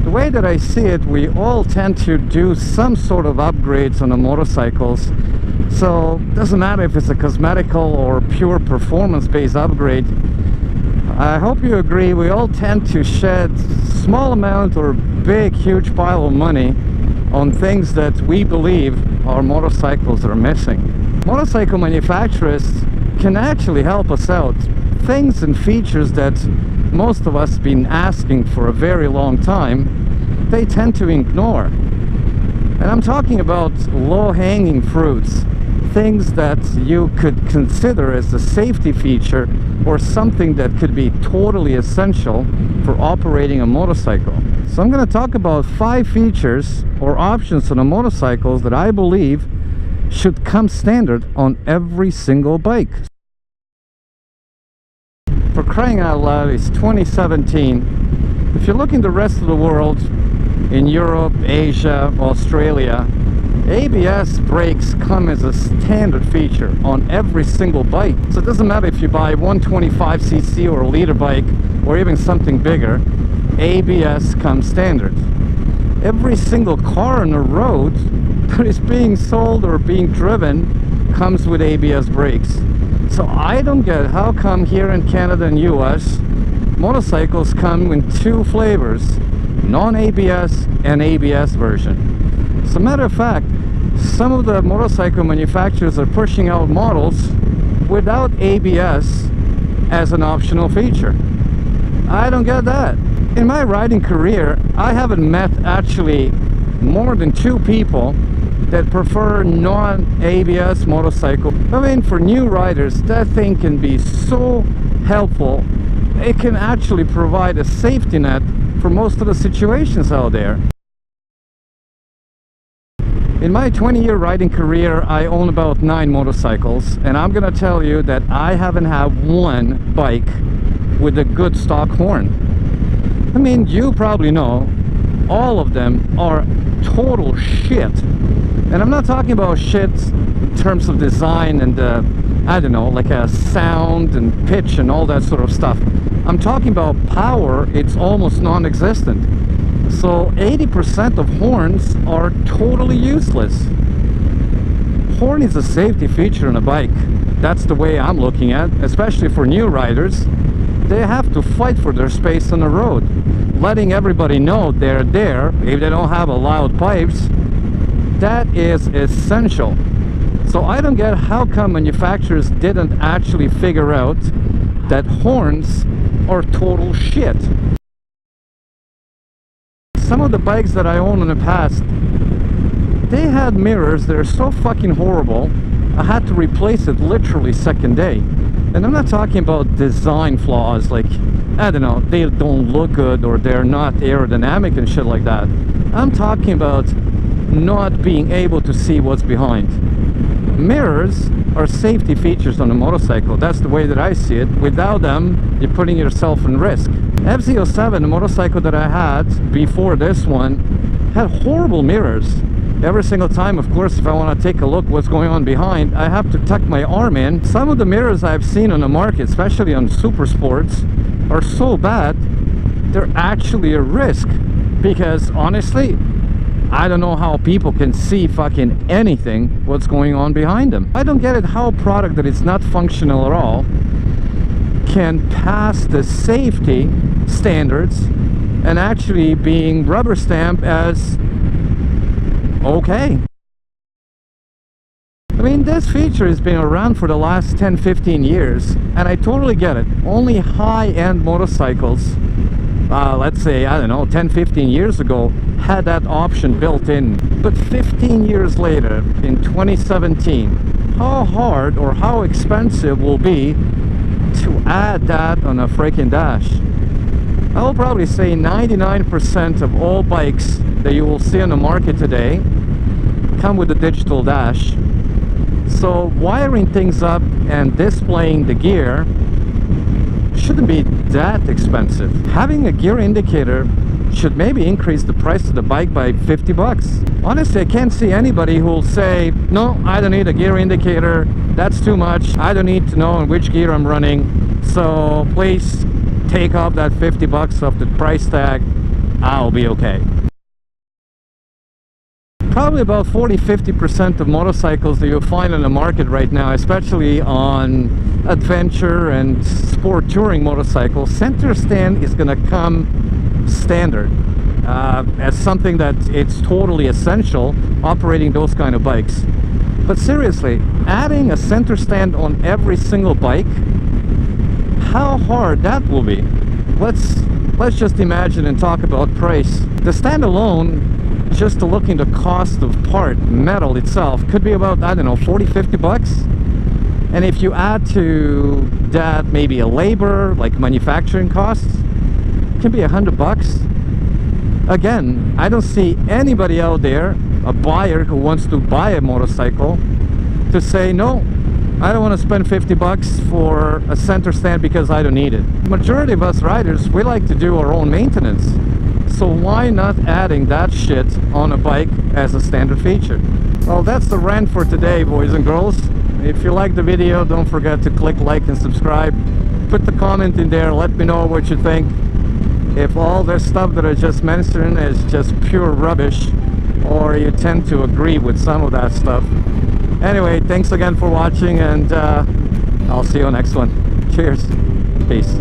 The way that I see it, we all tend to do some sort of upgrades on the motorcycles. So it doesn't matter if it's a cosmetical or pure performance-based upgrade. I hope you agree, we all tend to shed small amount or big, huge pile of money on things that we believe our motorcycles are missing. Motorcycle manufacturers can actually help us out. Things and features that most of us have been asking for a very long time, they tend to ignore. And I'm talking about low-hanging fruits, things that you could consider as a safety feature or something that could be totally essential for operating a motorcycle. So I'm going to talk about 5 features or options on a motorcycle that I believe should come standard on every single bike. For crying out loud, it's 2017. If you look in the rest of the world, in Europe, Asia, Australia, ABS brakes come as a standard feature on every single bike. So it doesn't matter if you buy 125cc or a liter bike or even something bigger, ABS comes standard. Every single car on the road that is being sold or being driven comes with ABS brakes. So I don't get how come here in Canada and US motorcycles come in 2 flavors, non-ABS and ABS version. As a matter of fact, some of the motorcycle manufacturers are pushing out models without ABS as an optional feature. I don't get that. In my riding career, I haven't met actually more than 2 people that prefer non-ABS motorcycle. I mean, for new riders, that thing can be so helpful. It can actually provide a safety net for most of the situations out there. In my 20-year riding career, I own about 9 motorcycles, and I'm gonna tell you that I haven't had one bike with a good stock horn. I mean, you probably know all of them are total shit. And I'm not talking about shit in terms of design and I don't know, like a sound and pitch and all that sort of stuff. I'm talking about power. It's almost non-existent. So 80% of horns are totally useless. Horn is a safety feature on a bike. That's the way I'm looking at, especially for new riders. They have to fight for their space on the road, letting everybody know they're there. If they don't have a loud pipes, that is essential. So I don't get how come manufacturers didn't actually figure out that horns are total shit. Some of the bikes that I owned in the past, they had mirrors that are so fucking horrible, I had to replace it literally second day. And I'm not talking about design flaws, like, I don't know, they don't look good or they're not aerodynamic and shit like that. I'm talking about not being able to see what's behind. Mirrors are safety features on a motorcycle. That's the way that I see it. Without them, you're putting yourself in risk. FZ07, the motorcycle that I had before this one, had horrible mirrors. Every single time, of course, if I want to take a look what's going on behind, I have to tuck my arm in. Some of the mirrors I've seen on the market, especially on super sports, are so bad, they're actually a risk. Because honestly, I don't know how people can see fucking anything what's going on behind them. I don't get it how a product that is not functional at all can pass the safety standards and actually being rubber stamped as okay. I mean, this feature has been around for the last 10-15 years, and I totally get it. Only high-end motorcycles, let's say, I don't know, 10-15 years ago, had that option built in. But 15 years later, in 2017, how hard or how expensive will be to add that on a freaking dash? I'll probably say 99% of all bikes that you will see on the market today come with a digital dash. So wiring things up and displaying the gear shouldn't be that expensive. Having a gear indicator should maybe increase the price of the bike by 50 bucks. Honestly, I can't see anybody who will say, no, I don't need a gear indicator, that's too much, I don't need to know in which gear I'm running, so please take off that 50 bucks off the price tag. I'll be okay. Probably about 40-50% of motorcycles that you'll find on the market right now, especially on adventure and sport touring motorcycles, center stand is going to come standard as something that it's totally essential operating those kind of bikes. But seriously, adding a center stand on every single bike, how hard that will be. Let's just imagine and talk about price. The stand alone, just to look into cost of part metal itself, could be about, I don't know, 40-50 bucks. And if you add to that maybe a labor, like manufacturing costs, it can be 100 bucks. Again, I don't see anybody out there, a buyer who wants to buy a motorcycle, to say, no, I don't want to spend 50 bucks for a center stand because I don't need it. Majority of us riders, we like to do our own maintenance. So why not adding that shit on a bike as a standard feature? Well, that's the rant for today, boys and girls. If you like the video, don't forget to click like and subscribe. Put the comment in there, let me know what you think. If all this stuff that I just mentioned is just pure rubbish, or you tend to agree with some of that stuff. Anyway, thanks again for watching, and I'll see you next one. Cheers. Peace.